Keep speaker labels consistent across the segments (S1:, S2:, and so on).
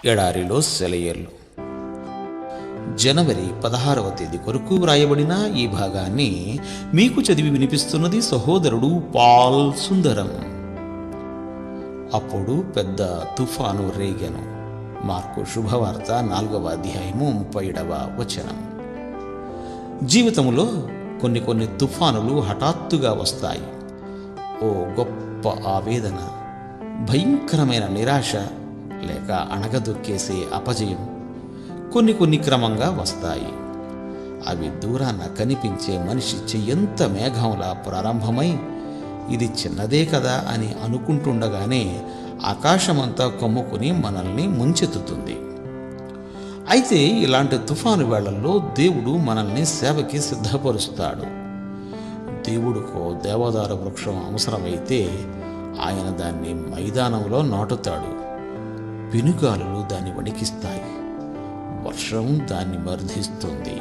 S1: ఎడారిలో సెలయేర్లు. జనవరి 16వ తేదీ కొరకు వ్రాయబడిన ఈ భాగాన్ని మీకు చదివి వినిపిస్తున్నది సహోదరుడు పాల్ సుందరం. అప్పుడు పెద్ద తుఫాను రేగెను. మార్కు శుభవార్త 4వ అధ్యాయము 37వ వచనం. జీవితంలో కొన్ని తుఫానులు హఠాత్తుగా వస్తాయి. ఓ గొప్ప ఆవేదన, భయంకరమైన నిరాశ, లేక అణగదొక్కేసే అపజయం కొన్ని క్రమంగా వస్తాయి. అవి దూరాన కనిపించే మనిషి చెయ్యంత మేఘంలా ప్రారంభమై ఇది చిన్నదే కదా అని అనుకుంటుండగానే ఆకాశమంతా కమ్ముకుని మనల్ని ముంచెత్తుతుంది. అయితే ఇలాంటి తుఫాను వేళల్లో దేవుడు మనల్ని సేవకి సిద్ధపరుస్తాడు. దేవుడికో దేవదారు వృక్షం అవసరమైతే ఆయన దాన్ని మైదానంలో నాటుతాడు. పెనుగాలులు దాన్ని వణికిస్తాయి, వర్షం దాన్ని మర్ధిస్తుంది.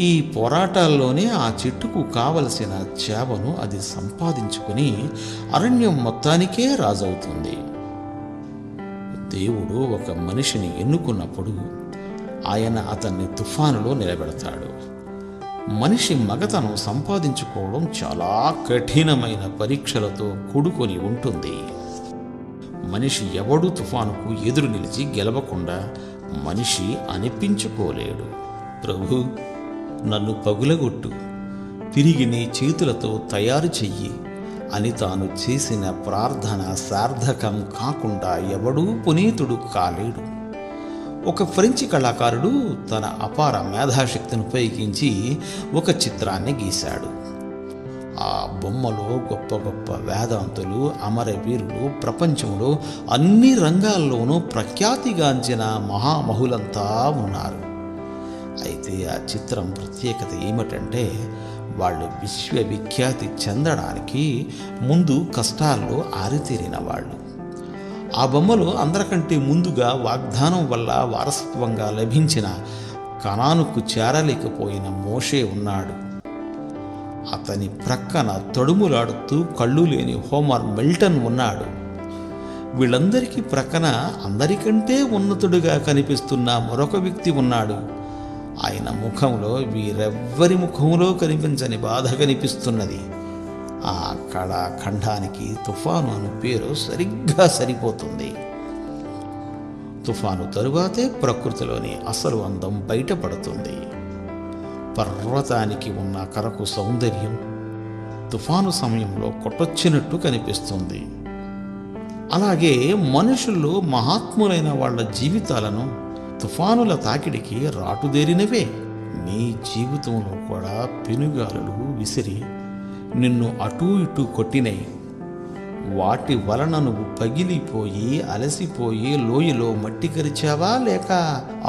S1: ఈ పోరాటాల్లోనే ఆ చెట్టుకు కావలసిన చేవను అది సంపాదించుకుని అరణ్యం మొత్తానికే రాజవుతుంది. దేవుడు ఒక మనిషిని ఎన్నుకున్నప్పుడు ఆయన అతన్ని తుఫానులో నిలబెడతాడు. మనిషి మగతనం సంపాదించుకోవడం చాలా కఠినమైన పరీక్షలతో కూడుకొని ఉంటుంది. మనిషి ఎవడు తుఫానుకు ఎదురు నిలిచి గెలవకుండా మనిషి అనిపించుకోలేడు. ప్రభు, నన్ను పగులగొట్టు, తిరిగి నీ చేతులతో తయారు చెయ్యి అని తాను చేసిన ప్రార్థన సార్థకం కాకుండా ఎవడూ పునీతుడు కాలేడు. ఒక ఫ్రెంచి కళాకారుడు తన అపార మేధాశక్తిని ఉపయోగించి ఒక చిత్రాన్ని గీశాడు. ఆ బొమ్మలో గొప్ప వేదాంతులు, అమరవీరులు, ప్రపంచంలో అన్ని రంగాల్లోనూ ప్రఖ్యాతిగాంచిన మహామహులంతా ఉన్నారు. అయితే ఆ చిత్రం ప్రత్యేకత ఏమిటంటే వాళ్ళు విశ్వవిఖ్యాతి చెందడానికి ముందు కష్టాల్లో ఆరితేరిన వాళ్ళు. ఆ బొమ్మలో అందరికంటే ముందుగా వాగ్దానం వల్ల వారసత్వంగా లభించిన కనానుకు చేరలేకపోయిన మోషే ఉన్నాడు. అతని ప్రక్కన తడుములాడుతూ కళ్ళు లేని హోమర్ మిల్టన్ ఉన్నాడు. వీళ్ళందరికీ ప్రక్కన అందరికంటే ఉన్నతుడుగా కనిపిస్తున్న మరొక వ్యక్తి ఉన్నాడు. ఆయన ముఖంలో వీరెవ్వరి ముఖంలో కనిపించని బాధ కనిపిస్తున్నది. ఆ కళాఖండానికి తుఫాను అను పేరు సరిగ్గా సరిపోతుంది. తుఫాను తరువాతే ప్రకృతిలోని అసలు అందం బయటపడుతుంది. పర్వతానికి ఉన్న కరకు సౌందర్యం తుఫాను సమయంలో కొట్టొచ్చినట్టు కనిపిస్తుంది. అలాగే మనుషుల్లో మహాత్ములైన వాళ్ళ జీవితాలను తుఫానుల తాకిడికి రాటుదేరినవే. నీ జీవితంలో కూడా పెనుగాలులు విసిరి నిన్ను అటూ ఇటూ కొట్టినై. వాటి వలన నువ్వు పగిలిపోయి అలసిపోయి లోయలో మట్టి కరిచావా, లేక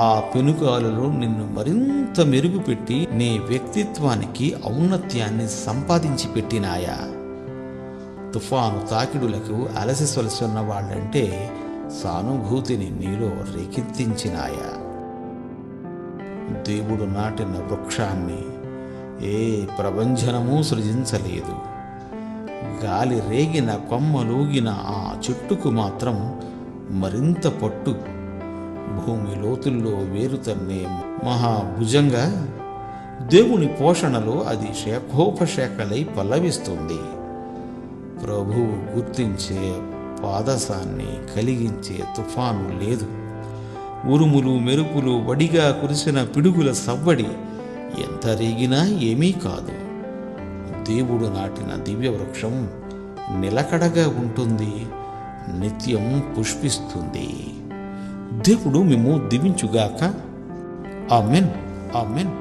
S1: ఆ పెనుగాలులు నిన్ను మరింత మెరుగుపెట్టి నీ వ్యక్తిత్వానికి ఔన్నత్యాన్ని సంపాదించి పెట్టినాయా? తుఫాను తాకిడులకు అలసి సొలసున్న వాళ్ళంటే సానుభూతిని నీలో రేకెత్తించినాయా? దేవుడు నాటిన వృక్షాన్ని ఏ ప్రభంజనమూ సృజించలేదు. గాలి రేగిన కొమ్మలూగిన ఆ చెట్టుకు మాత్రం మరింత పట్టు, భూమి లోతుల్లో వేరుతన్నే మహాభుజంగా దేవుని పోషణలో అది శాఖోపశాఖలై పల్లవిస్తుంది. ప్రభువు గుర్తించే పాదసాన్ని కలిగించే తుఫాను లేదు. ఉరుములు మెరుపులు వడిగా కురిసిన పిడుగుల సవ్వడి ఎంత రేగినా ఏమీ కాదు. దేవుడు నాటిన దివ్య వృక్షం నిలకడగా ఉంటుంది, నిత్యం పుష్పిస్తుంది. దేవుడు మేము దీవించుగాక. Amen, amen.